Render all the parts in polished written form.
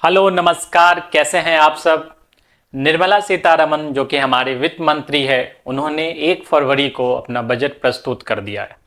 Hello नमस्कार, कैसे हैं आप सब। निर्मला सीतारमण जो कि हमारे वित्त मंत्री है, उन्होंने 1 फरवरी को अपना बजट प्रस्तुत कर दिया है।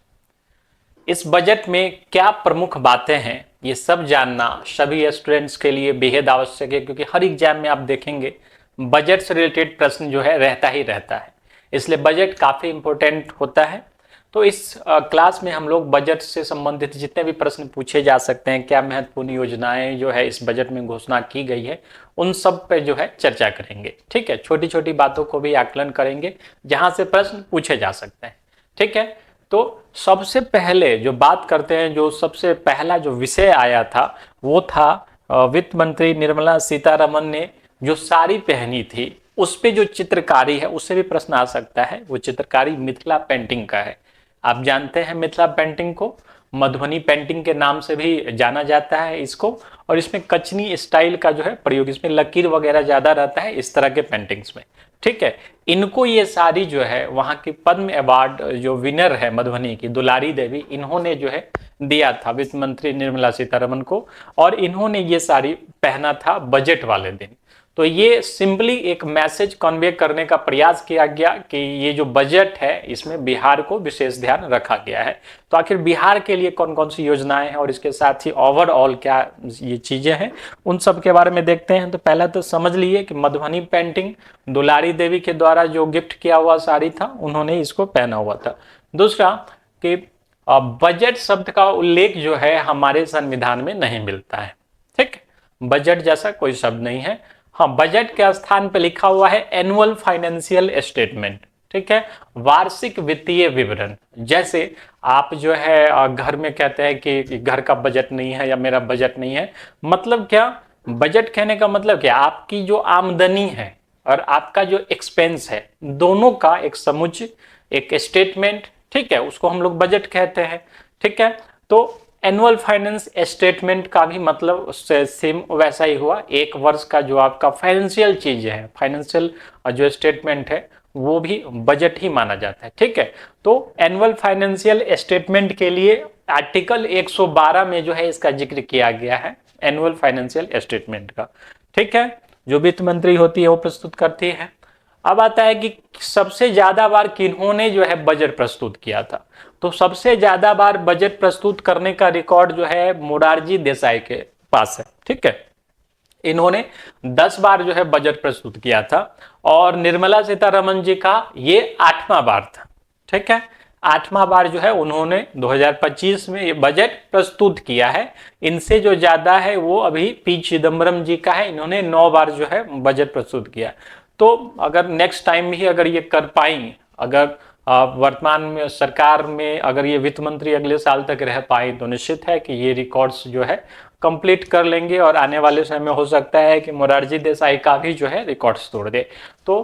इस बजट में क्या प्रमुख बातें हैं, ये सब जानना सभी स्टूडेंट्स के लिए बेहद आवश्यक है, क्योंकि हर एग्जाम में आप देखेंगे बजट से रिलेटेड प्रश्न जो है रहता ही रहता है। इसलिए बजट काफ़ी इम्पोर्टेंट होता है। तो इस क्लास में हम लोग बजट से संबंधित जितने भी प्रश्न पूछे जा सकते हैं, क्या महत्वपूर्ण योजनाएं जो है इस बजट में घोषणा की गई है, उन सब पे जो है चर्चा करेंगे। ठीक है, छोटी छोटी बातों को भी आकलन करेंगे जहां से प्रश्न पूछे जा सकते हैं। ठीक है, तो सबसे पहले जो बात करते हैं, जो सबसे पहला जो विषय आया था वो था वित्त मंत्री निर्मला सीतारमण ने जो साड़ी पहनी थी उस पे जो चित्रकारी है उससे भी प्रश्न आ सकता है। वो चित्रकारी मिथिला पेंटिंग का है। आप जानते हैं मिथिला पेंटिंग को मधुबनी पेंटिंग के नाम से भी जाना जाता है इसको। और इसमें कचनी स्टाइल का जो है प्रयोग, इसमें लकीर वगैरह ज्यादा रहता है इस तरह के पेंटिंग्स में। ठीक है, इनको ये सारी जो है वहाँ की पद्म अवार्ड जो विनर है मधुबनी की दुलारी देवी, इन्होंने जो है दिया था वित्त मंत्री निर्मला सीतारमण को। और इन्होंने ये साड़ी पहना था बजट वाले दिन। तो ये सिंपली एक मैसेज कन्वे करने का प्रयास किया गया कि ये जो बजट है इसमें बिहार को विशेष ध्यान रखा गया है। तो आखिर बिहार के लिए कौन कौन सी योजनाएं हैं और इसके साथ ही ओवरऑल क्या ये चीजें हैं, उन सब के बारे में देखते हैं। तो पहला तो समझ लिए कि मधुबनी पेंटिंग दुलारी देवी के द्वारा जो गिफ्ट किया हुआ साड़ी था, उन्होंने इसको पहना हुआ था। दूसरा कि बजट शब्द का उल्लेख जो है हमारे संविधान में नहीं मिलता है। ठीक, बजट जैसा कोई शब्द नहीं है। हाँ, बजट के स्थान पे लिखा हुआ है एनुअल फाइनेंशियल स्टेटमेंट। ठीक है, वार्षिक वित्तीय विवरण। जैसे आप जो है घर में कहते हैं कि घर का बजट नहीं है या मेरा बजट नहीं है, मतलब क्या, बजट कहने का मतलब क्या, आपकी जो आमदनी है और आपका जो एक्सपेंस है, दोनों का एक समुच्चय, एक स्टेटमेंट। ठीक है, उसको हम लोग बजट कहते हैं। ठीक है, तो एनुअल फाइनेंस स्टेटमेंट का भी मतलब उससे सेम वैसा ही हुआ। एक वर्ष का जो आपका फाइनेंशियल चीज है, फाइनेंशियल जो स्टेटमेंट है, वो भी बजट ही माना जाता है। ठीक है, तो एनुअल फाइनेंशियल स्टेटमेंट के लिए आर्टिकल 112 में जो है इसका जिक्र किया गया है, एनुअल फाइनेंशियल स्टेटमेंट का। ठीक है, जो वित्त मंत्री होती है वो प्रस्तुत करती है। अब आता है कि सबसे ज्यादा बार किन्होंने जो है बजट प्रस्तुत किया था। तो सबसे ज्यादा बार बजट प्रस्तुत करने का रिकॉर्ड जो है मोरारजी देसाई के पास है। ठीक है, इन्होंने 10 बार जो है बजट प्रस्तुत किया था और निर्मला सीतारमण जी का ये 8वां बार था। ठीक है, 8वां बार जो है उन्होंने 2025 में ये बजट प्रस्तुत किया है। इनसे जो ज्यादा है वो अभी पी चिदम्बरम जी का है, इन्होंने 9 बार जो है बजट प्रस्तुत किया। तो अगर नेक्स्ट टाइम भी अगर ये कर पाई, अगर वर्तमान में सरकार में अगर ये वित्त मंत्री अगले साल तक रह पाए, तो निश्चित है कि ये रिकॉर्ड्स जो है कंप्लीट कर लेंगे और आने वाले समय में हो सकता है कि मोरारजी देसाई का भी जो है रिकॉर्ड्स तोड़ दे। तो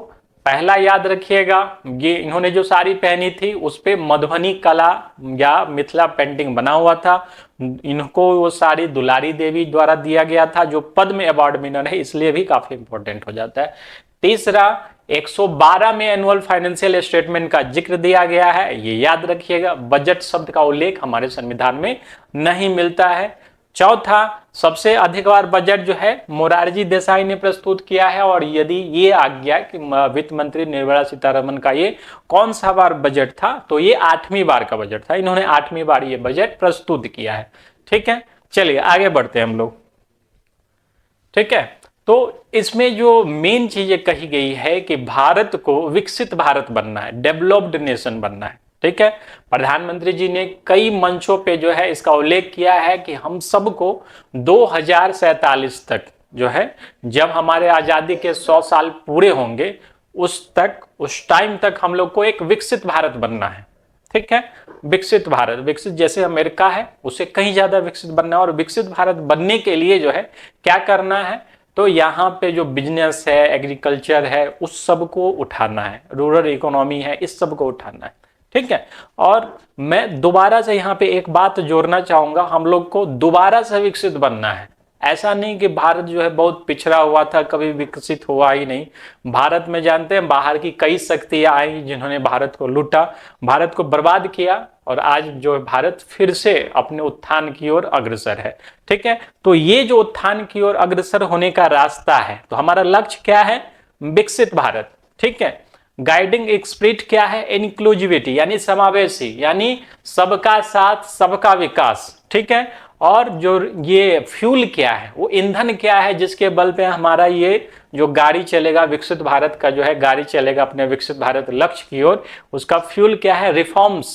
पहला याद रखिएगा, ये इन्होंने जो साड़ी पहनी थी उस पे मधुबनी कला या मिथिला पेंटिंग बना हुआ था। इनको वो साड़ी दुलारी देवी द्वारा दिया गया था जो पद्म अवार्ड विनर है, इसलिए भी काफी इंपॉर्टेंट हो जाता है। तीसरा, 112 में एनुअल फाइनेंशियल स्टेटमेंट का जिक्र दिया गया है, ये याद रखिएगा। बजट शब्द का उल्लेख हमारे संविधान में नहीं मिलता है। चौथा, सबसे अधिक बार बजट जो है मोरारजी देसाई ने प्रस्तुत किया है। और यदि ये आ गया कि वित्त मंत्री निर्मला सीतारमण का ये कौन सा बार बजट था, तो ये 8वीं बार का बजट था। इन्होंने 8वीं बार ये बजट प्रस्तुत किया है। ठीक है, चलिए आगे बढ़ते हैं हम लोग। ठीक है, तो इसमें जो मेन चीजें कही गई है कि भारत को विकसित भारत बनना है, डेवलप्ड नेशन बनना है। ठीक है, प्रधानमंत्री जी ने कई मंचों पे जो है इसका उल्लेख किया है कि हम सबको 2047 तक जो है, जब हमारे आजादी के 100 साल पूरे होंगे, उस टाइम तक हम लोग को एक विकसित भारत बनना है। ठीक है, विकसित भारत, विकसित जैसे अमेरिका है उससे कहीं ज्यादा विकसित बनना है। और विकसित भारत बनने के लिए जो है क्या करना है, तो यहाँ पे जो बिजनेस है, एग्रीकल्चर है, उस सब को उठाना है, रूरल इकोनॉमी है, इस सब को उठाना है। ठीक है, और मैं दोबारा से यहाँ पे एक बात जोड़ना चाहूंगा, हम लोग को दोबारा से विकसित बनना है। ऐसा नहीं कि भारत जो है बहुत पिछड़ा हुआ था, कभी विकसित हुआ ही नहीं। भारत में जानते हैं बाहर की कई शक्तियां आई जिन्होंने भारत को लूटा, भारत को बर्बाद किया और आज जो भारत फिर से अपने उत्थान की ओर अग्रसर है। ठीक है, तो ये जो उत्थान की ओर अग्रसर होने का रास्ता है, तो हमारा लक्ष्य क्या है? विकसित भारत। ठीक है, गाइडिंग स्पिरिट क्या है? इंक्लूसिविटी यानी समावेशी, यानी सबका साथ सबका विकास। ठीक है, और जो ये फ्यूल क्या है, वो ईंधन क्या है जिसके बल पे हमारा ये जो गाड़ी चलेगा, विकसित भारत का जो है गाड़ी चलेगा अपने विकसित भारत लक्ष्य की ओर, उसका फ्यूल क्या है? रिफॉर्म्स,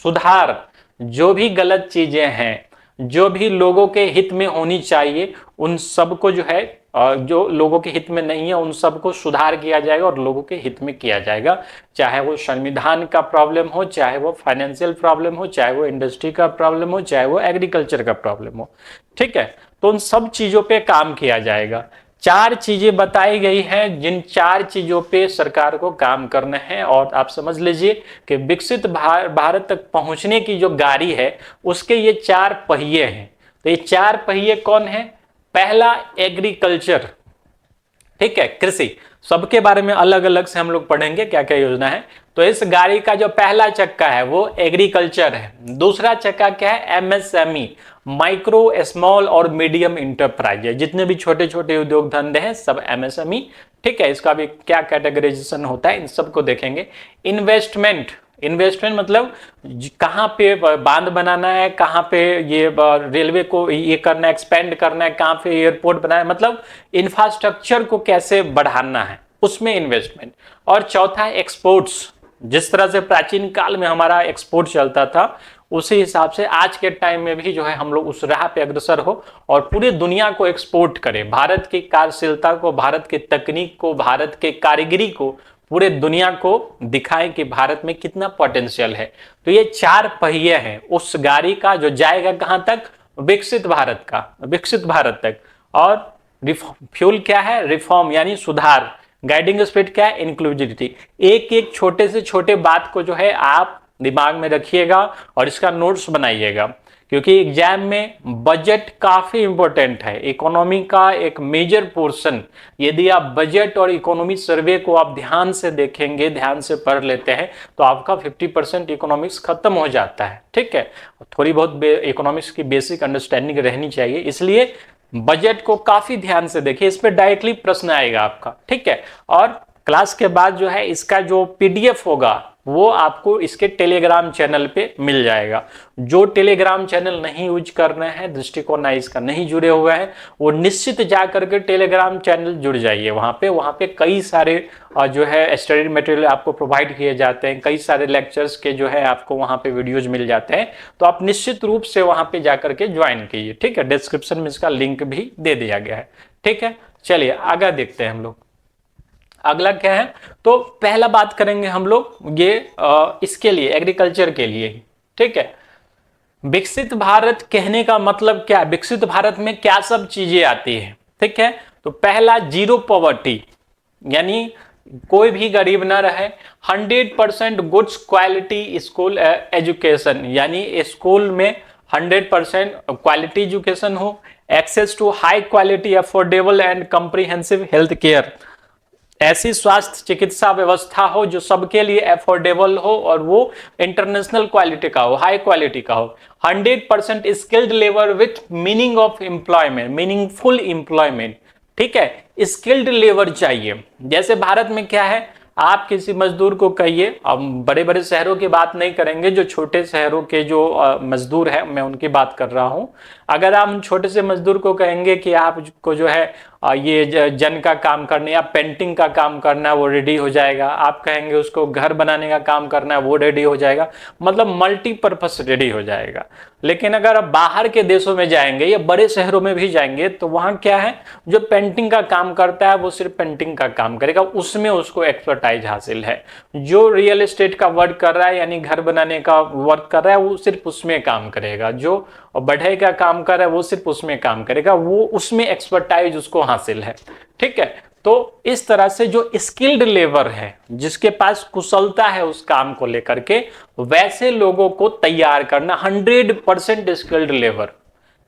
सुधार। जो भी गलत चीजें हैं, जो भी लोगों के हित में होनी चाहिए, उन सबको जो है जो लोगों के हित में नहीं है उन सबको सुधार किया जाएगा और लोगों के हित में किया जाएगा। चाहे वो संविधान का प्रॉब्लम हो, चाहे वो फाइनेंशियल प्रॉब्लम हो, चाहे वो इंडस्ट्री का प्रॉब्लम हो, चाहे वो एग्रीकल्चर का प्रॉब्लम हो। ठीक है, तो उन सब चीजों पे काम किया जाएगा। 4 चीजें बताई गई हैं, जिन 4 चीजों पे सरकार को काम करना है। और आप समझ लीजिए कि विकसित भारत तक पहुंचने की जो गाड़ी है उसके ये 4 पहिए हैं। तो ये 4 पहिए कौन है? पहला एग्रीकल्चर। ठीक है, कृषि। सबके बारे में अलग अलग से हम लोग पढ़ेंगे क्या क्या योजना है। तो इस गाड़ी का जो पहला चक्का है वो एग्रीकल्चर है। दूसरा चक्का क्या है? एमएसएमई, माइक्रो स्मॉल और मीडियम इंटरप्राइज है। जितने भी छोटे छोटे उद्योग धंधे हैं सब एमएसएमई। ठीक है, इसका भी क्या कैटेगराइजेशन होता है इन सबको देखेंगे। इन्वेस्टमेंट, इन्वेस्टमेंट मतलब कहाँ पे बांध बनाना है, कहाँ पे ये रेलवे को ये करना है, एक्सपेंड करना है, कहाँ पे एयरपोर्ट बनाना है, मतलब इंफ्रास्ट्रक्चर को कैसे बढ़ाना है, उसमें इन्वेस्टमेंट। और चौथा है एक्सपोर्ट्स। जिस तरह से प्राचीन काल में हमारा एक्सपोर्ट चलता था, उसी हिसाब से आज के टाइम में भी जो है हम लोग उस राह पे अग्रसर हो और पूरी दुनिया को एक्सपोर्ट करें। भारत की कार्यशीलता को, भारत की तकनीक को, भारत के कारीगरी को पूरे दुनिया को दिखाएं कि भारत में कितना पोटेंशियल है। तो ये 4 पहिए हैं उस गाड़ी का, जो जाएगा कहां तक? विकसित भारत का, विकसित भारत तक। और फ्यूल क्या है? रिफॉर्म यानी सुधार। गाइडिंग स्पिरिट क्या है? इंक्लूसिविटी। एक एक छोटे से छोटे बात को जो है आप दिमाग में रखिएगा और इसका नोट्स बनाइएगा, क्योंकि एग्जाम में बजट काफी इंपॉर्टेंट है। इकोनॉमी का एक मेजर पोर्शन, यदि आप बजट और इकोनॉमी सर्वे को आप ध्यान से देखेंगे, ध्यान से पढ़ लेते हैं, तो आपका 50% इकोनॉमिक्स खत्म हो जाता है। ठीक है, थोड़ी बहुत इकोनॉमिक्स की बेसिक अंडरस्टैंडिंग रहनी चाहिए, इसलिए बजट को काफी ध्यान से देखिए, इस पर डायरेक्टली प्रश्न आएगा आपका। ठीक है, और क्लास के बाद जो है इसका जो पीडीएफ होगा वो आपको इसके टेलीग्राम चैनल पे मिल जाएगा। जो टेलीग्राम चैनल नहीं यूज कर रहे हैं, दृष्टिकोण इसका नहीं जुड़े हुए हैं, वो निश्चित जा करके टेलीग्राम चैनल जुड़ जाइए। वहाँ पे कई सारे जो है स्टडी मटेरियल आपको प्रोवाइड किए जाते हैं, कई सारे लेक्चर्स के जो है आपको वहाँ पे वीडियोज मिल जाते हैं। तो आप निश्चित रूप से वहाँ पे जा करके ज्वाइन कीजिए। ठीक है, डिस्क्रिप्शन में इसका लिंक भी दे दिया गया है। ठीक है, चलिए आगे देखते हैं हम लोग। अगला क्या है? तो पहला बात करेंगे हम लोग ये इसके लिए, एग्रीकल्चर के लिए। ठीक है, विकसित भारत कहने का मतलब क्या है? विकसित भारत में क्या सब चीजें आती है? ठीक है, तो पहला जीरो पॉवर्टी, यानी कोई भी गरीब ना रहे। 100% गुड्स क्वालिटी स्कूल एजुकेशन, यानी स्कूल में 100% क्वालिटी एजुकेशन हो। Access to high quality affordable and comprehensive health care, ऐसी स्वास्थ्य चिकित्सा व्यवस्था हो जो सबके लिए अफोर्डेबल हो और वो इंटरनेशनल क्वालिटी का हो, हाई क्वालिटी का हो। 100% skilled labour with meaning of employment, meaningful employment. ठीक है, स्किल्ड लेबर चाहिए। जैसे भारत में क्या है, आप किसी मजदूर को कहिए, अब बड़े बड़े शहरों की बात नहीं करेंगे, जो छोटे शहरों के जो मजदूर हैं मैं उनकी बात कर रहा हूं। अगर आप छोटे से मजदूर को कहेंगे कि आपको जो है ये जन का काम करना या पेंटिंग का काम करना है, वो रेडी हो जाएगा। आप कहेंगे उसको घर बनाने का काम करना है, वो रेडी हो जाएगा, मतलब मल्टीपर्पस रेडी हो जाएगा। लेकिन अगर आप बाहर के देशों में जाएंगे या बड़े शहरों में भी जाएंगे तो वहां क्या है, जो पेंटिंग का काम करता है वो सिर्फ पेंटिंग का काम करेगा, उसमें उसको एक्सपर्टाइज हासिल है। जो रियल एस्टेट का वर्क कर रहा है, यानी घर बनाने का वर्क कर रहा है, वो सिर्फ उसमें काम करेगा। जो बढ़ई का काम कर रहा है वो सिर्फ उसमें काम करेगा, वो उसमें एक्सपर्टाइज उसको हासिल है। ठीक है, तो इस तरह से जो स्किल्ड लेबर है, जिसके पास कुशलता है उस काम को लेकर के, वैसे लोगों को तैयार करना, 100% स्किल्ड लेबर।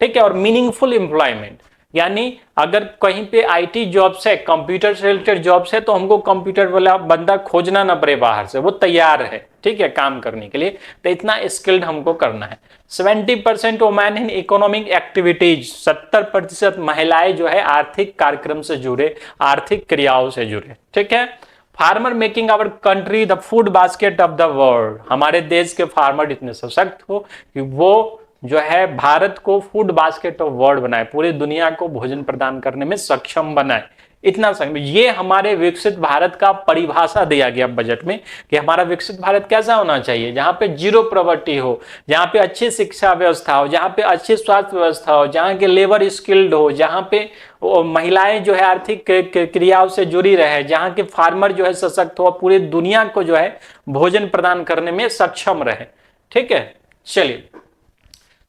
ठीक है, और मीनिंगफुल एम्प्लॉयमेंट, यानी अगर कहीं पे आईटी जॉब्स है, कंप्यूटर से रिलेटेड जॉब्स है, तो हमको कंप्यूटर वाला बंदा खोजना ना पड़े बाहर से, वो तैयार है, ठीक है, काम करने के लिए। तो इतना स्किल्ड हमको करना है। 70% वुमेन इन इकोनॉमिक एक्टिविटीज, 70% महिलाएं जो है आर्थिक कार्यक्रम से जुड़े, आर्थिक क्रियाओं से जुड़े, ठीक है। Farmer making our country the food basket of the world, हमारे देश के फार्मर इतने सशक्त हो कि वो जो है भारत को फूड बास्केट ऑफ वर्ल्ड बनाए, पूरी दुनिया को भोजन प्रदान करने में सक्षम बनाए। इतना ये हमारे विकसित भारत का परिभाषा दिया गया बजट में कि हमारा विकसित भारत कैसा होना चाहिए, जहां पे जीरो प्रॉवर्टी हो, जहां पे अच्छी शिक्षा व्यवस्था हो, जहां पे अच्छी स्वास्थ्य व्यवस्था हो, जहां के लेबर स्किल्ड हो, जहां पे महिलाएं जो है आर्थिक क्रियाओं से जुड़ी रहे, जहां के फार्मर जो है सशक्त हो, पूरी दुनिया को जो है भोजन प्रदान करने में सक्षम रहे, ठीक है। चलिए,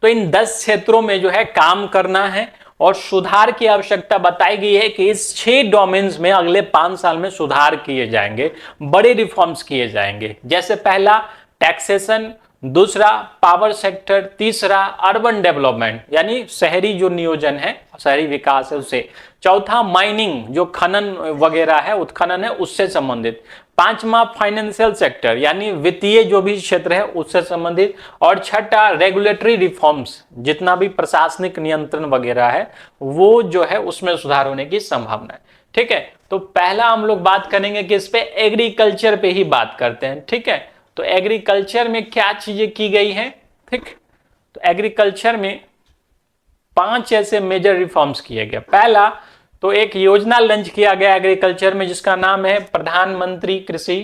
तो इन 10 क्षेत्रों में जो है काम करना है और सुधार की आवश्यकता बताई गई है कि इस 6 डोमेन्स में अगले 5 साल में सुधार किए जाएंगे, बड़े रिफॉर्म्स किए जाएंगे। जैसे पहला टैक्सेशन, दूसरा पावर सेक्टर, तीसरा अर्बन डेवलपमेंट यानी शहरी जो नियोजन है, शहरी विकास है उससे, चौथा माइनिंग जो खनन वगैरह है, उत्खनन है, उससे संबंधित, पांचवा फाइनेंशियल सेक्टर यानी वित्तीय जो भी क्षेत्र है उससे संबंधित, और छठा रेगुलेटरी रिफॉर्म्स, जितना भी प्रशासनिक नियंत्रण वगैरह है वो जो है उसमें सुधार होने की संभावना है, ठीक है। तो पहला हम लोग बात करेंगे कि इस पे एग्रीकल्चर पे ही बात करते हैं, ठीक है। तो एग्रीकल्चर में क्या चीजें की गई हैं, ठीक। तो एग्रीकल्चर में 5 ऐसे मेजर रिफॉर्म्स किए गए। पहला तो एक योजना लॉन्च किया गया एग्रीकल्चर में जिसका नाम है प्रधानमंत्री कृषि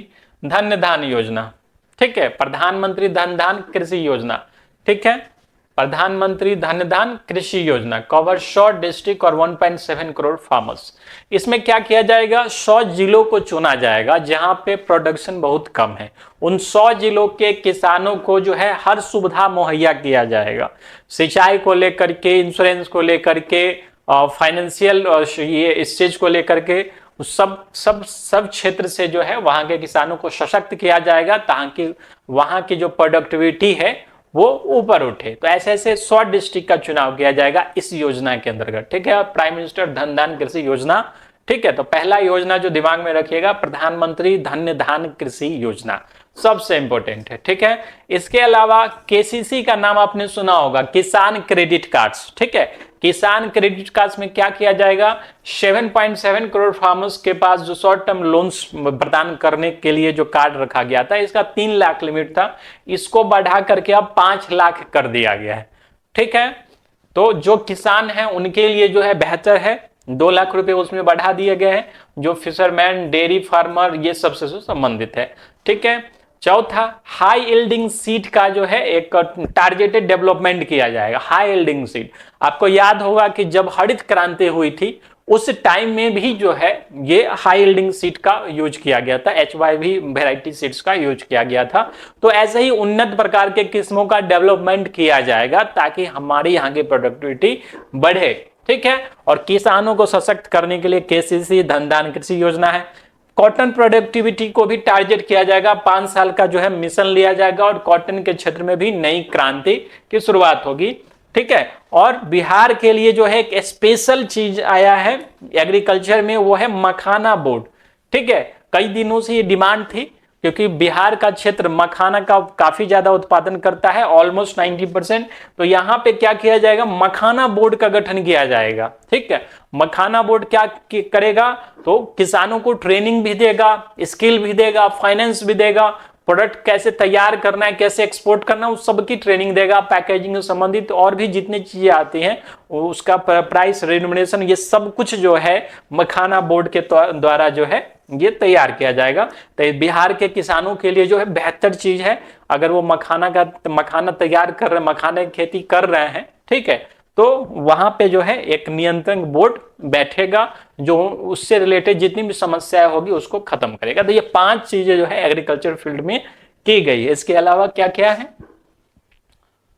धन धान योजना, ठीक है। प्रधानमंत्री धन धान कृषि योजना, ठीक है। प्रधानमंत्री धन धान कृषि योजना कवर 100 डिस्ट्रिक्ट और 1.7 करोड़ फार्मर्स। इसमें क्या किया जाएगा, 100 जिलों को चुना जाएगा जहां पे प्रोडक्शन बहुत कम है। उन 100 जिलों के किसानों को जो है हर सुविधा मुहैया किया जाएगा, सिंचाई को लेकर के, इंश्योरेंस को लेकर के, फाइनेंशियल ये इस चीज को लेकर के, सब क्षेत्र से जो है वहां के किसानों को सशक्त किया जाएगा ताकि वहां की जो प्रोडक्टिविटी है वो ऊपर उठे। तो ऐसे ऐसे 100 डिस्ट्रिक्ट का चुनाव किया जाएगा इस योजना के अंतर्गत, ठीक है। प्राइम मिनिस्टर धन धान कृषि योजना, ठीक है। तो पहला योजना जो दिमाग में रखिएगा, प्रधानमंत्री धन धान कृषि योजना सबसे इंपॉर्टेंट है, ठीक है। इसके अलावा केसीसी का नाम आपने सुना होगा, किसान क्रेडिट कार्ड्स, ठीक है। किसान क्रेडिट कार्ड्स में क्या किया जाएगा, 7.7 करोड़ फार्मर्स के पास जो शॉर्ट टर्म लोन्स प्रदान करने के लिए जो कार्ड रखा गया था, इसका 3 लाख लिमिट था, इसको बढ़ा करके अब 5 लाख कर दिया गया है, ठीक है। तो जो किसान है उनके लिए जो है बेहतर है, 2 लाख रुपए उसमें बढ़ा दिए गए हैं, जो फिशरमैन, डेयरी फार्मर ये सबसे संबंधित है, ठीक है। चौथा, हाई यील्डिंग सीड का जो है एक टारगेटेड डेवलपमेंट किया जाएगा। हाई यील्डिंग सीड, आपको याद होगा कि जब हरित क्रांति हुई थी उस टाइम में भी जो है ये हाई यील्डिंग सीड का यूज किया गया था, HYV वेराइटी सीड्स का यूज किया गया था। तो ऐसे ही उन्नत प्रकार के किस्मों का डेवलपमेंट किया जाएगा ताकि हमारे यहाँ की प्रोडक्टिविटी बढ़े, ठीक है। और किसानों को सशक्त करने के लिए केसीसी धन धान कृषि योजना है। कॉटन प्रोडक्टिविटी को भी टारगेट किया जाएगा, 5 साल का जो है मिशन लिया जाएगा और कॉटन के क्षेत्र में भी नई क्रांति की शुरुआत होगी, ठीक है। और बिहार के लिए जो है एक स्पेशल चीज आया है एग्रीकल्चर में, वो है मखाना बोर्ड, ठीक है। कई दिनों से ये डिमांड थी क्योंकि बिहार का क्षेत्र मखाना का काफी ज्यादा उत्पादन करता है, ऑलमोस्ट 90%। तो यहां पे क्या किया जाएगा, मखाना बोर्ड का गठन किया जाएगा, ठीक है। मखाना बोर्ड क्या करेगा, तो किसानों को ट्रेनिंग भी देगा, स्किल भी देगा, फाइनेंस भी देगा, प्रोडक्ट कैसे तैयार करना है, कैसे एक्सपोर्ट करना है, उस सबकी ट्रेनिंग देगा, पैकेजिंग से संबंधित और भी जितनी चीजें आती हैं उसका प्राइस रेम्यूनरेशन, ये सब कुछ जो है मखाना बोर्ड के द्वारा जो है ये तैयार किया जाएगा। तो बिहार के किसानों के लिए जो है बेहतर चीज है, अगर वो मखाना तैयार कर रहे हैं, मखाने की खेती कर रहे हैं, ठीक है, तो वहां पे जो है एक नियंत्रण बोर्ड बैठेगा जो उससे रिलेटेड जितनी भी समस्याएं होगी उसको खत्म करेगा। तो ये 5 चीजें जो है एग्रीकल्चर फील्ड में की गई है। इसके अलावा क्या क्या है,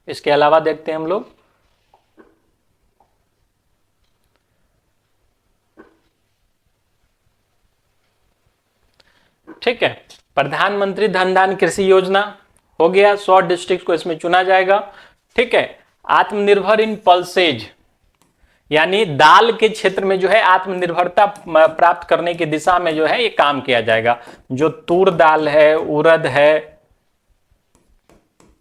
इसके अलावा देखते हैं हम लोग, ठीक है। प्रधानमंत्री धन धान कृषि योजना हो गया, 100 डिस्ट्रिक्ट को इसमें चुना जाएगा, ठीक है। आत्मनिर्भर इन पल्सेज, यानी दाल के क्षेत्र में जो है आत्मनिर्भरता प्राप्त करने की दिशा में जो है ये काम किया जाएगा। जो तूर दाल है, उड़द है,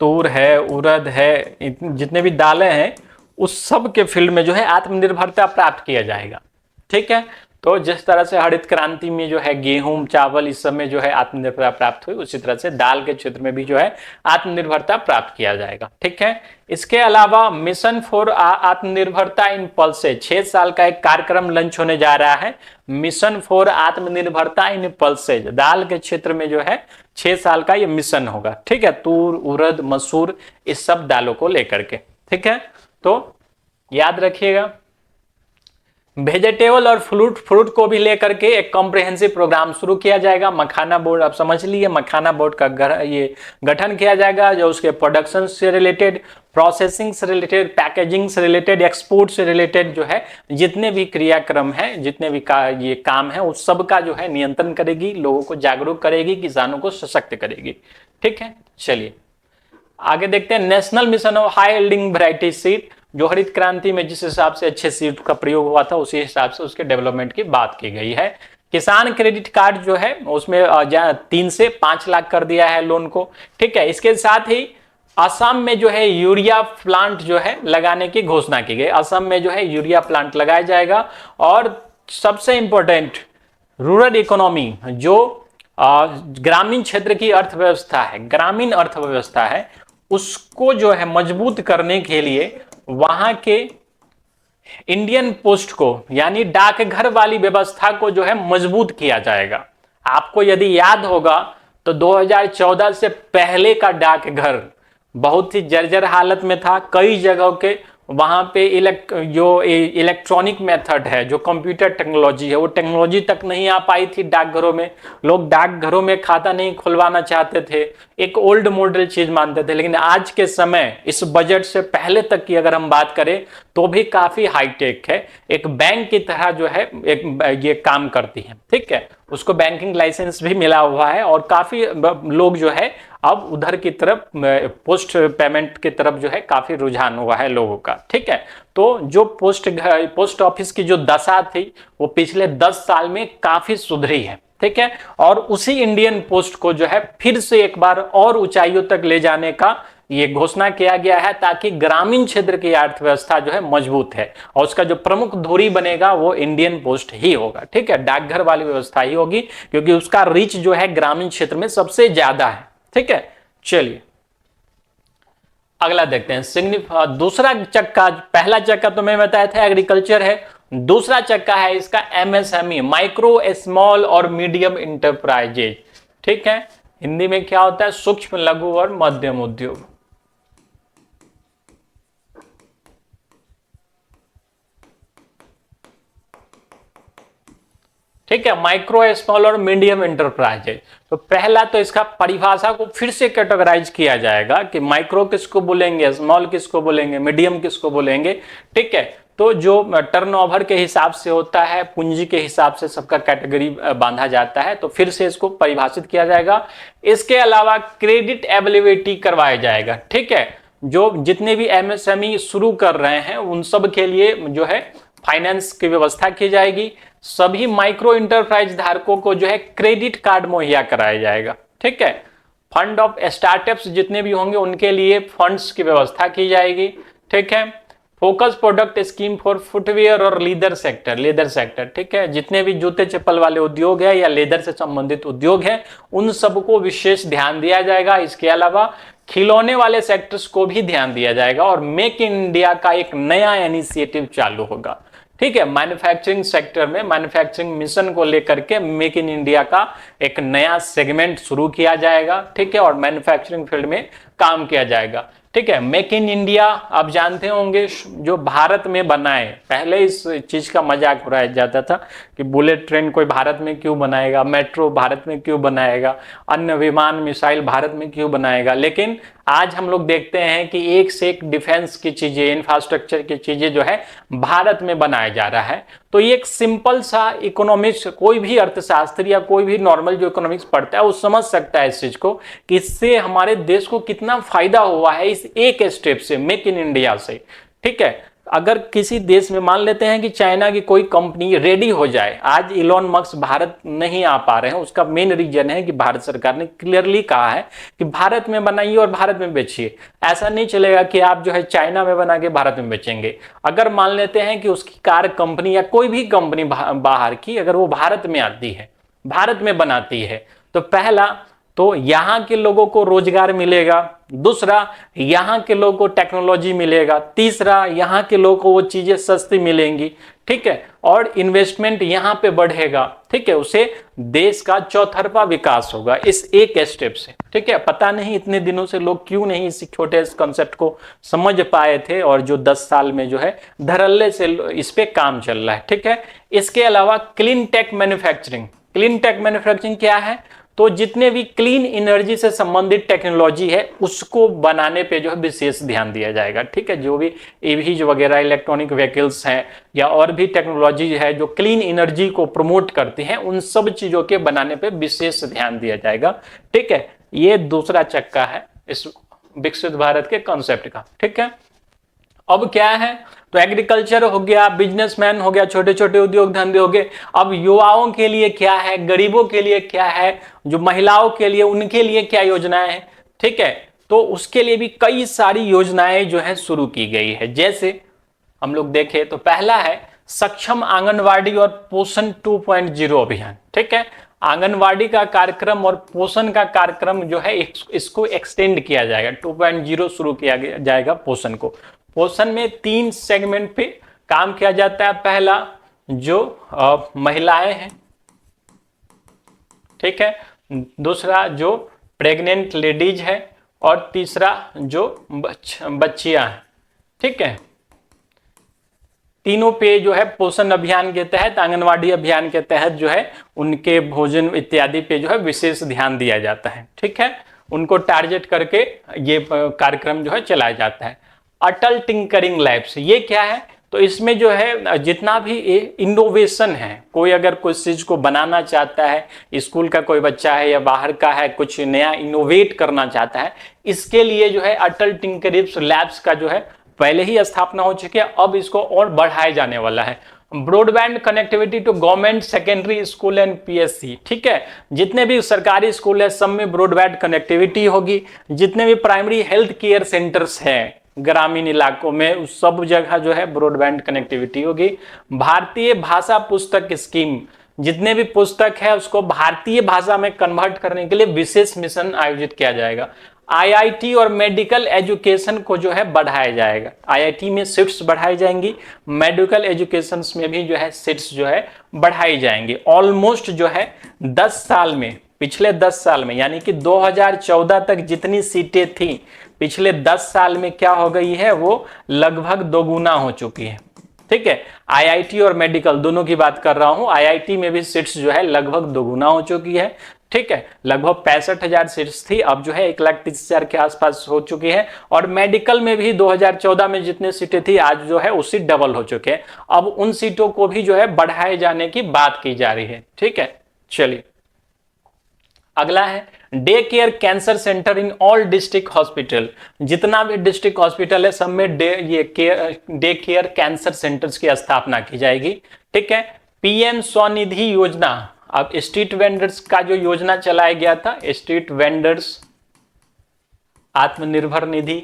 तूर है, उड़द है, जितने भी दालें हैं उस सब के फील्ड में जो है आत्मनिर्भरता प्राप्त किया जाएगा। ठीक है, तो जिस तरह से हरित क्रांति में जो है गेहूं, चावल इस सब में जो है आत्मनिर्भरता प्राप्त हुई, उसी तरह से दाल के क्षेत्र में भी जो है आत्मनिर्भरता प्राप्त किया जाएगा। ठीक है, इसके अलावा मिशन फॉर आत्मनिर्भरता इन पल्सेज 6 साल का एक कार्यक्रम लॉन्च होने जा रहा है। मिशन फॉर आत्मनिर्भरता इन पल्सेज, दाल के क्षेत्र में जो है 6 साल का ये मिशन होगा। ठीक है, तूर, उड़द, मसूर इस सब दालों को लेकर के। ठीक है, तो याद रखिएगा वेजिटेबल और फ्रूट को भी लेकर के एक कॉम्प्रिहेंसिव प्रोग्राम शुरू किया जाएगा। मखाना बोर्ड आप समझ लिए, मखाना बोर्ड का ये गठन किया जाएगा, जो उसके प्रोडक्शन से रिलेटेड, प्रोसेसिंग से रिलेटेड, पैकेजिंग से रिलेटेड, एक्सपोर्ट से रिलेटेड जो है जितने भी क्रियाक्रम हैं, जितने भी ये काम है उस सब का जो है नियंत्रण करेगी, लोगों को जागरूक करेगी, किसानों को सशक्त करेगी। ठीक है, चलिए आगे देखते हैं। National mission of high yielding variety seed, जो हरित क्रांति में जिस हिसाब से अच्छे सीड का प्रयोग हुआ था उसी हिसाब से उसके डेवलपमेंट की बात की गई है। किसान क्रेडिट कार्ड जो है उसमें 3 से 5 लाख कर दिया है लोन को। ठीक है, इसके साथ ही असम में जो है यूरिया प्लांट जो है लगाने की घोषणा की गई। असम में जो है यूरिया प्लांट लगाया जाएगा। और सबसे इंपॉर्टेंट रूरल इकोनॉमी, जो ग्रामीण क्षेत्र की अर्थव्यवस्था है, ग्रामीण अर्थव्यवस्था है, उसको जो है मजबूत करने के लिए वहां के इंडियन पोस्ट को यानी डाकघर वाली व्यवस्था को जो है मजबूत किया जाएगा। आपको यदि याद होगा तो 2014 से पहले का डाकघर बहुत ही जर्जर हालत में था। कई जगहों के वहां पे इलेक्ट्रॉनिक मेथड है, जो कंप्यूटर टेक्नोलॉजी है, वो टेक्नोलॉजी तक नहीं आ पाई थी डाकघरों में। लोग डाकघरों में खाता नहीं खुलवाना चाहते थे, एक ओल्ड मॉडल चीज मानते थे। लेकिन आज के समय इस बजट से पहले तक की अगर हम बात करें तो भी काफी हाईटेक है, एक बैंक की तरह जो है एक ये काम करती है। ठीक है, उसको बैंकिंग लाइसेंस भी मिला हुआ है और काफी लोग जो है अब उधर की तरफ पोस्ट पेमेंट की तरफ जो है काफी रुझान हुआ है लोगों का। ठीक है, तो जो पोस्ट ऑफिस की जो दशा थी वो पिछले 10 साल में काफी सुधरी है। ठीक है, और उसी इंडियन पोस्ट को जो है फिर से एक बार और ऊंचाइयों तक ले जाने का ये घोषणा किया गया है, ताकि ग्रामीण क्षेत्र की अर्थव्यवस्था जो है मजबूत है और उसका जो प्रमुख धुरी बनेगा वो इंडियन पोस्ट ही होगा। ठीक है, डाकघर वाली व्यवस्था ही होगी, क्योंकि उसका रीच जो है ग्रामीण क्षेत्र में सबसे ज्यादा है। ठीक है, चलिए अगला देखते हैं। दूसरा चक्का, पहला चक्का तो मैं बताया था एग्रीकल्चर है, दूसरा चक्का है इसका एमएसएमई, माइक्रो स्मॉल और मीडियम इंटरप्राइजेज। ठीक है, हिंदी में क्या होता है, सूक्ष्म लघु और मध्यम उद्योग। ठीक है, माइक्रो स्मॉल और मीडियम इंटरप्राइजेज। तो पहला तो इसका परिभाषा को फिर से कैटेगराइज किया जाएगा कि माइक्रो किसको बोलेंगे, स्मॉल किसको बोलेंगे, मीडियम किसको बोलेंगे। ठीक है, तो जो टर्नओवर के हिसाब से होता है, पूंजी के हिसाब से सबका कैटेगरी बांधा जाता है, तो फिर से इसको परिभाषित किया जाएगा। इसके अलावा क्रेडिट एबिलिटी करवाया जाएगा। ठीक है, जो जितने भी एमएसएमई शुरू कर रहे हैं उन सब के लिए जो है फाइनेंस की व्यवस्था की जाएगी। सभी माइक्रो इंटरप्राइज धारकों को जो है क्रेडिट कार्ड मुहैया कराया जाएगा। ठीक है, फंड ऑफ स्टार्टअप्स जितने भी होंगे उनके लिए फंड्स की व्यवस्था की जाएगी। ठीक है, focus product scheme for footwear और लेदर सेक्टर। ठीक है, जितने भी जूते चप्पल वाले उद्योग है या लेदर से संबंधित उद्योग है उन सबको विशेष ध्यान दिया जाएगा। इसके अलावा खिलौने वाले सेक्टर्स को भी ध्यान दिया जाएगा और मेक इन इंडिया का एक नया इनिशिएटिव चालू होगा। ठीक है, मैन्युफैक्चरिंग सेक्टर में मैन्युफैक्चरिंग मिशन को लेकर के मेक इन इंडिया का एक नया सेगमेंट शुरू किया जाएगा। ठीक है, और मैन्युफैक्चरिंग फील्ड में काम किया जाएगा। ठीक है, मेक इन इंडिया आप जानते होंगे जो भारत में बनाए, पहले इस चीज का मजाक उड़ाया जाता था कि बुलेट ट्रेन कोई भारत में क्यों बनाएगा, मेट्रो भारत में क्यों बनाएगा, अन्य विमान मिसाइल भारत में क्यों बनाएगा। लेकिन आज हम लोग देखते हैं कि एक से एक डिफेंस की चीजें, इंफ्रास्ट्रक्चर की चीजें जो है भारत में बनाया जा रहा है। तो ये एक सिंपल सा इकोनॉमिक्स, कोई भी अर्थशास्त्री या कोई भी नॉर्मल जो इकोनॉमिक्स पढ़ता है वो समझ सकता है इस चीज को कि इससे हमारे देश को कितना फायदा हुआ है इस एक स्टेप से, मेक इन इंडिया से। ठीक है, अगर किसी देश में मान लेते हैं कि चाइना की कोई कंपनी रेडी हो जाए, आज इलॉन मस्क भारत नहीं आ पा रहे हैं, उसका मेन रीजन है कि भारत सरकार ने क्लियरली कहा है कि भारत में बनाइए और भारत में बेचिए। ऐसा नहीं चलेगा कि आप जो है चाइना में बना के भारत में बेचेंगे। अगर मान लेते हैं कि उसकी कार कंपनी या कोई भी कंपनी बाहर की अगर वो भारत में आती है, भारत में बनाती है, तो पहला तो यहाँ के लोगों को रोजगार मिलेगा, दूसरा यहाँ के लोगों को टेक्नोलॉजी मिलेगा, तीसरा यहाँ के लोगों को वो चीजें सस्ती मिलेंगी, ठीक है, और इन्वेस्टमेंट यहाँ पे बढ़ेगा, ठीक है, उससे देश का चौतरफा विकास होगा इस एक स्टेप से, ठीक है। पता नहीं इतने दिनों से लोग क्यों नहीं इस छोटे कॉन्सेप्ट को समझ पाए थे, और जो 10 साल में जो है धड़ल्ले से इस पे काम चल रहा है, ठीक है। इसके अलावा clean tech manufacturing, clean tech manufacturing क्या है, तो जितने भी क्लीन एनर्जी से संबंधित टेक्नोलॉजी है उसको बनाने पे जो है विशेष ध्यान दिया जाएगा, ठीक है। जो भी ईवीज वगैरह इलेक्ट्रॉनिक व्हीकल्स हैं या और भी टेक्नोलॉजी है जो क्लीन एनर्जी को प्रमोट करती हैं, उन सब चीजों के बनाने पे विशेष ध्यान दिया जाएगा, ठीक है। ये दूसरा चक्का है इस विकसित भारत के कॉन्सेप्ट का, ठीक है। अब क्या है, तो एग्रीकल्चर हो गया, बिजनेसमैन हो गया, छोटे छोटे उद्योग धंधे हो गए। अब युवाओं के लिए क्या है, गरीबों के लिए क्या है, जो महिलाओं के लिए उनके लिए क्या योजनाएं हैं, ठीक है। तो उसके लिए भी कई सारी योजनाएं जो है शुरू की गई है। जैसे हम लोग देखें तो पहला है सक्षम आंगनवाड़ी और पोषण 2.0 अभियान, ठीक है। आंगनवाड़ी का कार्यक्रम और पोषण का कार्यक्रम जो है इसको एक्सटेंड किया जाएगा, 2.0 शुरू किया जाएगा पोषण को। पोषण में 3 सेगमेंट पे काम किया जाता है। पहला जो महिलाएं हैं, ठीक है, दूसरा जो प्रेग्नेंट लेडीज है, और तीसरा जो बच्चियां हैं, ठीक है। तीनों पे जो है पोषण अभियान के तहत, आंगनवाड़ी अभियान के तहत जो है उनके भोजन इत्यादि पे जो है विशेष ध्यान दिया जाता है, ठीक है। उनको टारगेट करके ये कार्यक्रम जो है चलाया जाता है। अटल टिंकरिंग लैब्स, ये क्या है, तो इसमें जो है जितना भी इनोवेशन है, कोई अगर कुछ चीज को बनाना चाहता है, स्कूल का कोई बच्चा है या बाहर का है, कुछ नया इनोवेट करना चाहता है, इसके लिए जो है अटल टिंकरिंग लैब्स का जो है पहले ही स्थापना हो चुकी है, अब इसको और बढ़ाया जाने वाला है। Broadband connectivity to government secondary school and PSC, ठीक है। जितने भी सरकारी स्कूल है सब में ब्रॉडबैंड कनेक्टिविटी होगी। जितने भी प्राइमरी हेल्थ केयर सेंटर्स हैं ग्रामीण इलाकों में, उस सब जगह जो है ब्रॉडबैंड कनेक्टिविटी होगी। भारतीय भाषा पुस्तक स्कीम, जितने भी पुस्तक है उसको भारतीय भाषा में कन्वर्ट करने के लिए विशेष मिशन आयोजित किया जाएगा। आईआईटी और मेडिकल एजुकेशन को जो है बढ़ाया जाएगा। आईआईटी में सीट्स बढ़ाई जाएंगी, मेडिकल एजुकेशन में भी जो है सीट्स जो है बढ़ाई जाएंगी। ऑलमोस्ट जो है 10 साल में, पिछले 10 साल में, यानी कि 2014 तक जितनी सीटें थी, पिछले 10 साल में क्या हो गई है, वो लगभग दोगुना हो चुकी है, ठीक है। आईआईटी और मेडिकल दोनों की बात कर रहा हूं। आईआईटी में भी सीट्स जो है लगभग दोगुना हो चुकी है, ठीक है। लगभग 65,000 सीट्स थी, अब जो है 1,30,000 के आसपास हो चुकी है। और मेडिकल में भी 2014 में जितने सीटें थी आज जो है उसी डबल हो चुके हैं। अब उन सीटों को भी जो है बढ़ाए जाने की बात की जा रही है, ठीक है। चलिए अगला है day care cancer centre in all district hospital. जितना भी डिस्ट्रिक्ट हॉस्पिटल है सब में डे केयर कैंसर सेंटर्स की स्थापना की जाएगी, ठीक है। पीएम स्वनिधि योजना, अब स्ट्रीट वेंडर्स का जो योजना चलाया गया था, स्ट्रीट वेंडर्स आत्मनिर्भर निधि,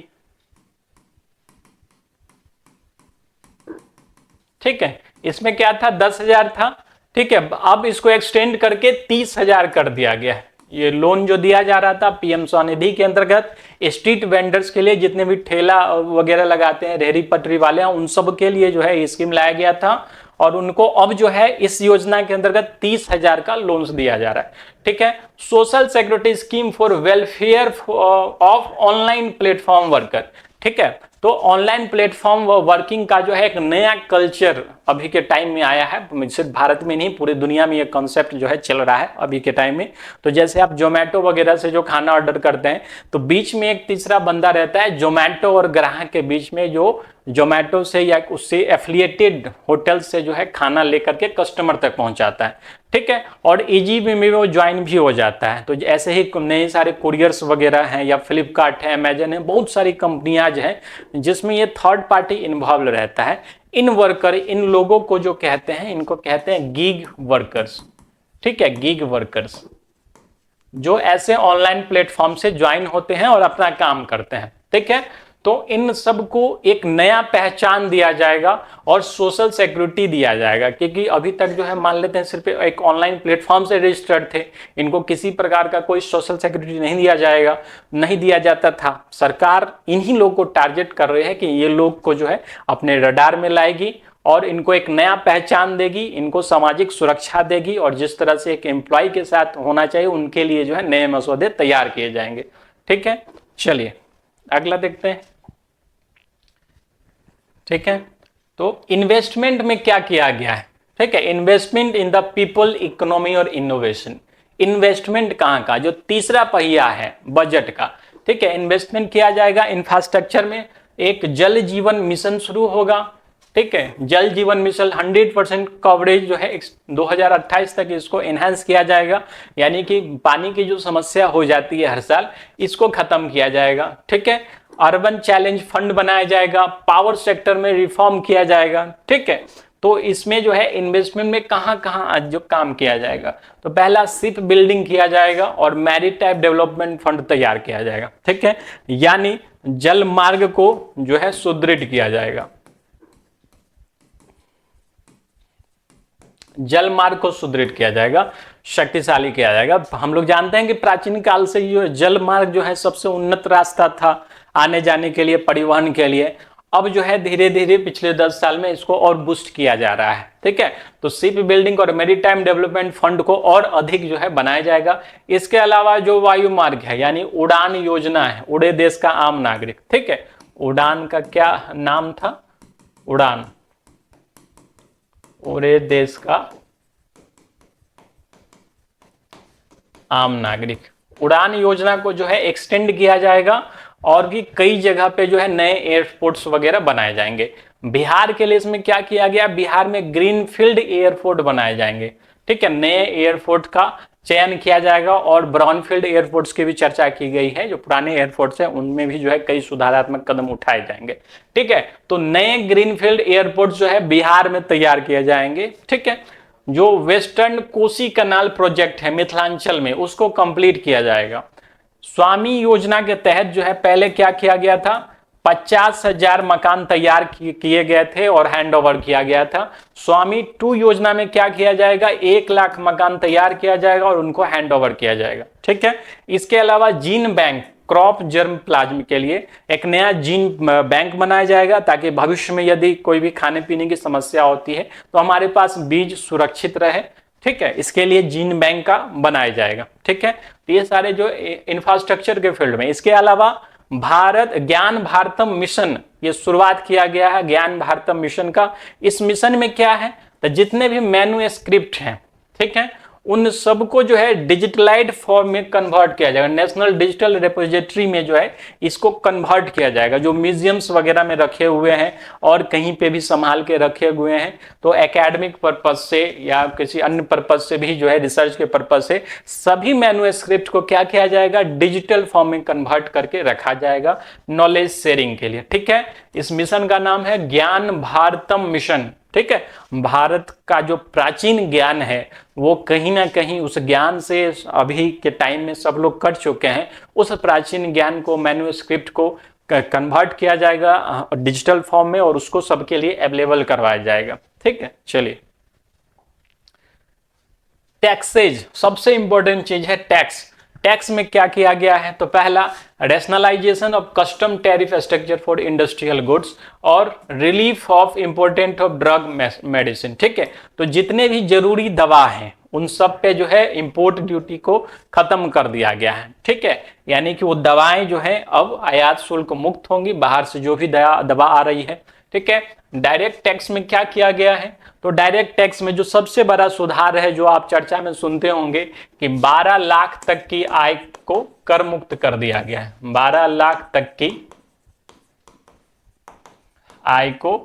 ठीक है। इसमें क्या था, 10,000 था, ठीक है। अब इसको एक्सटेंड करके 30,000 कर दिया गया है। ये लोन जो दिया जा रहा था पीएम स्वनिधि के अंतर्गत स्ट्रीट वेंडर्स के लिए, जितने भी ठेला वगैरह लगाते हैं, रेहड़ी पटरी वाले हैं, उन सब के लिए जो है स्कीम लाया गया था। और उनको अब जो है इस योजना के अंतर्गत 30,000 का लोन्स दिया जा रहा है, ठीक है। Social security scheme for welfare of online platform worker, ठीक है। तो ऑनलाइन प्लेटफॉर्म वर्किंग का जो है एक नया कल्चर अभी के टाइम में आया है। सिर्फ भारत में नहीं, पूरी दुनिया में ये कॉन्सेप्ट जो है चल रहा है अभी के टाइम में। तो जैसे आप जोमेटो वगैरह से जो खाना ऑर्डर करते हैं, तो बीच में एक तीसरा बंदा रहता है जोमेटो और ग्राहक के बीच में, जो जोमेटो से या उससे एफिलिएटेड होटल से जो है खाना लेकर के कस्टमर तक पहुंचाता है, ठीक है। और इजी में वो ज्वाइन भी हो जाता है। तो ऐसे ही नए सारे कुरियर्स वगैरह हैं, या फ्लिपकार्ट है, अमेजन है, बहुत सारी कंपनियां हैं जिसमें ये थर्ड पार्टी इन्वॉल्व रहता है। इन वर्कर, इन लोगों को जो कहते हैं, इनको कहते हैं गीग वर्कर्स। ठीक है, गीग वर्कर्स जो ऐसे ऑनलाइन प्लेटफॉर्म से ज्वाइन होते हैं और अपना काम करते हैं। ठीक है, तो इन सबको एक नया पहचान दिया जाएगा और सोशल सिक्योरिटी दिया जाएगा, क्योंकि अभी तक जो है मान लेते हैं सिर्फ एक ऑनलाइन प्लेटफॉर्म से रजिस्टर्ड थे, इनको किसी प्रकार का कोई सोशल सिक्योरिटी नहीं दिया जाता था। सरकार इन्हीं लोग को टारगेट कर रही है कि ये लोग को जो है अपने रडार में लाएगी और इनको एक नया पहचान देगी, इनको सामाजिक सुरक्षा देगी, और जिस तरह से एक एम्प्लॉय के साथ होना चाहिए उनके लिए जो है नए मसौदे तैयार किए जाएंगे। ठीक है, चलिए अगला देखते हैं। ठीक है, तो इन्वेस्टमेंट में क्या किया गया है? ठीक है, investment in the people, economy और इनोवेशन। इन्वेस्टमेंट कहाँ का? जो तीसरा पहिया है बजट का। ठीक है, इन्वेस्टमेंट किया जाएगा इंफ्रास्ट्रक्चर में। एक जल जीवन मिशन शुरू होगा। ठीक है, जल जीवन मिशन 100% कवरेज जो है 2028 तक इसको एनहांस किया जाएगा, यानी कि पानी की जो समस्या हो जाती है हर साल, इसको खत्म किया जाएगा। ठीक है, अर्बन चैलेंज फंड बनाया जाएगा, पावर सेक्टर में रिफॉर्म किया जाएगा। ठीक है, तो इसमें जो है इन्वेस्टमेंट में कहां कहां जो काम किया जाएगा, तो पहला शिप बिल्डिंग किया जाएगा और मैरीटाइम डेवलपमेंट फंड तैयार किया जाएगा। ठीक है, यानी जल मार्ग को जो है सुदृढ़ किया जाएगा, जल मार्ग को सुदृढ़ किया जाएगा, शक्तिशाली किया जाएगा। हम लोग जानते हैं कि प्राचीन काल से ये जल मार्ग जो है सबसे उन्नत रास्ता था आने जाने के लिए, परिवहन के लिए। अब जो है धीरे धीरे पिछले 10 साल में इसको और बूस्ट किया जा रहा है। ठीक है, तो शिप बिल्डिंग और मैरीटाइम डेवलपमेंट फंड को और अधिक जो है बनाया जाएगा। इसके अलावा जो वायु मार्ग है यानी उड़ान योजना है, उड़े देश का आम नागरिक। ठीक है, उड़ान का क्या नाम था? उड़ान, उड़े देश का आम नागरिक। उड़ान योजना को जो है एक्सटेंड किया जाएगा और भी कई जगह पे जो है नए एयरपोर्ट्स वगैरह बनाए जाएंगे। बिहार के लिए इसमें क्या किया गया? बिहार में ग्रीनफील्ड एयरपोर्ट बनाए जाएंगे। ठीक है, नए एयरपोर्ट का चयन किया जाएगा और ब्राउनफील्ड एयरपोर्ट्स की भी चर्चा की गई है। जो पुराने एयरपोर्ट्स हैं उनमें भी जो है कई सुधारात्मक कदम उठाए जाएंगे। ठीक है, तो नए ग्रीनफील्ड एयरपोर्ट जो है बिहार में तैयार किए जाएंगे। ठीक है, जो वेस्टर्न कोसी कनाल प्रोजेक्ट है मिथिलांचल में, उसको कंप्लीट किया जाएगा। स्वामी योजना के तहत जो है पहले क्या किया गया था? 50,000 मकान तैयार किए गए थे और हैंड ओवर किया गया था। स्वामी 2 योजना में क्या किया जाएगा? 1 लाख मकान तैयार किया जाएगा और उनको हैंड ओवर किया जाएगा। ठीक है, इसके अलावा gene bank, crop germ plasm के लिए एक नया जीन बैंक बनाया जाएगा, ताकि भविष्य में यदि कोई भी खाने पीने की समस्या होती है तो हमारे पास बीज सुरक्षित रहे। ठीक है, इसके लिए जीन बैंक का बनाया जाएगा। ठीक है, तो ये सारे जो इंफ्रास्ट्रक्चर के फील्ड में। इसके अलावा भारत ज्ञान भारतम मिशन, ये शुरुआत किया गया है ज्ञान भारतम मिशन का। इस मिशन में क्या है? तो जितने भी मैन्युस्क्रिप्ट हैं, ठीक है, उन सबको जो है डिजिटलाइज्ड फॉर्म में कन्वर्ट किया जाएगा। नेशनल डिजिटल रिपोजिटरी में जो है इसको कन्वर्ट किया जाएगा। जो म्यूजियम्स वगैरह में रखे हुए हैं और कहीं पे भी संभाल के रखे हुए हैं, तो एकेडमिक पर्पज से या किसी अन्य पर्पज से भी जो है रिसर्च के पर्पज से सभी मैन्युस्क्रिप्ट को क्या किया जाएगा? डिजिटल फॉर्म में कन्वर्ट करके रखा जाएगा नॉलेज शेयरिंग के लिए। ठीक है, इस मिशन का नाम है ज्ञान भारतम मिशन। ठीक है, भारत का जो प्राचीन ज्ञान है वो कहीं ना कहीं उस ज्ञान से अभी के टाइम में सब लोग कर चुके हैं। उस प्राचीन ज्ञान को, मैन्युस्क्रिप्ट को कन्वर्ट किया जाएगा डिजिटल फॉर्म में और उसको सबके लिए अवेलेबल करवाया जाएगा। ठीक है, चलिए टैक्सेज, सबसे इंपॉर्टेंट चीज है टैक्स। टैक्स में क्या किया गया है? तो पहला rationalisation of custom tariff structure for industrial goods और relief of important of drug medicine. ठीक है, तो जितने भी जरूरी दवा हैं उन सब पे जो है इंपोर्ट ड्यूटी को खत्म कर दिया गया है। ठीक है, यानी कि वो दवाएं जो है अब आयात शुल्क मुक्त होंगी, बाहर से जो भी दवा आ रही है। ठीक है, डायरेक्ट टैक्स में क्या किया गया है? तो डायरेक्ट टैक्स में जो सबसे बड़ा सुधार है, जो आप चर्चा में सुनते होंगे कि 12 लाख तक की आय को कर मुक्त कर दिया गया है। 12 लाख तक की आय को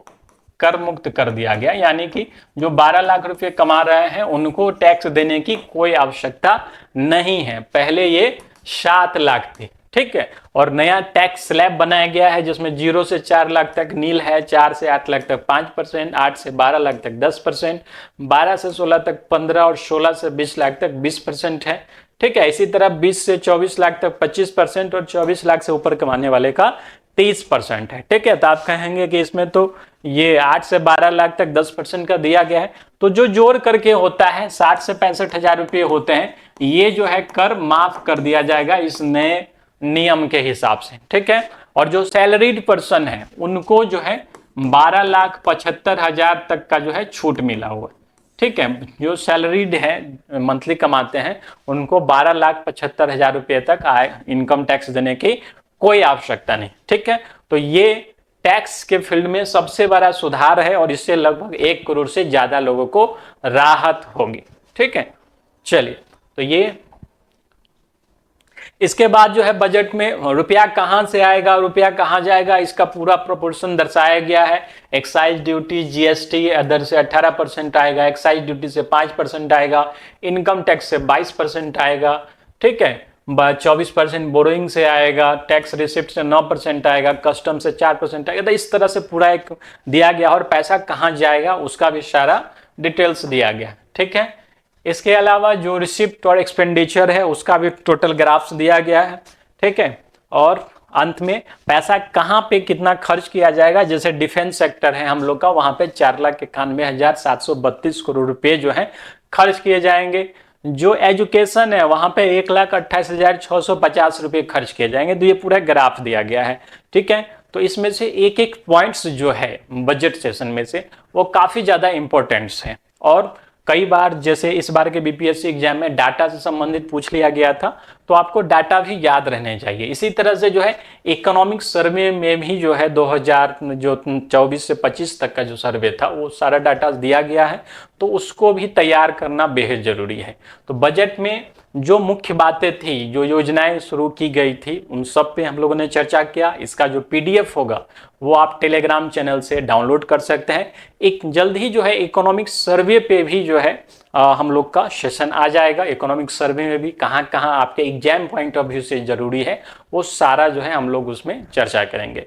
कर मुक्त कर दिया गया, यानी कि जो 12 लाख रुपए कमा रहे हैं उनको टैक्स देने की कोई आवश्यकता नहीं है। पहले ये 7 लाख थी। ठीक है। और नया टैक्स स्लैब बनाया गया है जिसमें 0 से 4 लाख तक नील है, 4 से 8 लाख तक 5%, 8 से 12 लाख तक 10%, 12 से 16 तक 15 और 16 से 20 लाख तक 20% है। ठीक है। इसी तरह 20 से 24 लाख तक 25% और 24 लाख से ऊपर कमाने वाले का 30% है। ठीक है। तो आप कहेंगे कि इसमें तो ये 8 से 12 लाख तक 10% का दिया गया है, तो जो जोड़ करके होता है 60 से 65 हजार रुपये होते हैं, ये जो है कर माफ कर दिया जाएगा इस नए नियम के हिसाब से। ठीक है। और जो सैलरीड पर्सन है उनको जो है 12,75,000 तक का जो है छूट मिला हुआ। ठीक है। जो सैलरीड है मंथली कमाते हैं उनको 12,75,000 रुपये तक आय इनकम टैक्स देने की कोई आवश्यकता नहीं। ठीक है। तो ये टैक्स के फील्ड में सबसे बड़ा सुधार है और इससे लगभग 1 करोड़ से ज्यादा लोगों को राहत होगी। ठीक है। चलिए, तो ये इसके बाद जो है बजट में रुपया कहां से आएगा, रुपया कहां जाएगा, इसका पूरा प्रोपोर्शन दर्शाया गया है। एक्साइज ड्यूटी, जीएसटी अदर से 18% आएगा, एक्साइज ड्यूटी से 5% आएगा, इनकम टैक्स से 22% आएगा। ठीक है। 24% बोरोइंग से आएगा, टैक्स रिसिप्ट से 9% आएगा, कस्टम से 4% आएगा। तो इस तरह से पूरा एक दिया गया और पैसा कहां जाएगा उसका भी सारा डिटेल्स दिया गया। ठीक है। इसके अलावा जो रिसिप्ट और एक्सपेंडिचर है उसका भी टोटल ग्राफ्स दिया गया है। ठीक है। और अंत में पैसा कहां पे कितना खर्च किया जाएगा, जैसे डिफेंस सेक्टर है हम लोग का, वहां पे 4,91,732 करोड़ रुपए जो है खर्च किए जाएंगे। जो एजुकेशन है वहां पे 1,28,650 रुपए खर्च किए जाएंगे। तो ये पूरा ग्राफ दिया गया है। ठीक है। तो इसमें से एक एक पॉइंट्स जो है बजट सेशन में से वो काफी ज्यादा इंपॉर्टेंट्स हैं और कई बार जैसे इस बार के बीपीएससी एग्जाम में डाटा से संबंधित पूछ लिया गया था, तो आपको डाटा भी याद रहने चाहिए। इसी तरह से जो है इकोनॉमिक सर्वे में भी जो है 2024 से 25 तक का जो सर्वे था वो सारा डाटा दिया गया है, तो उसको भी तैयार करना बेहद जरूरी है। तो बजट में जो मुख्य बातें थी, जो योजनाएं शुरू की गई थी, उन सब पे हम लोगों ने चर्चा किया। इसका जो पीडीएफ होगा वो आप टेलीग्राम चैनल से डाउनलोड कर सकते हैं। एक जल्द ही जो है इकोनॉमिक सर्वे पे भी जो है हम लोग का सेशन आ जाएगा। इकोनॉमिक सर्वे में भी कहाँ कहाँ आपके एग्जाम पॉइंट ऑफ व्यू से जरूरी है वो सारा जो है हम लोग उसमें चर्चा करेंगे।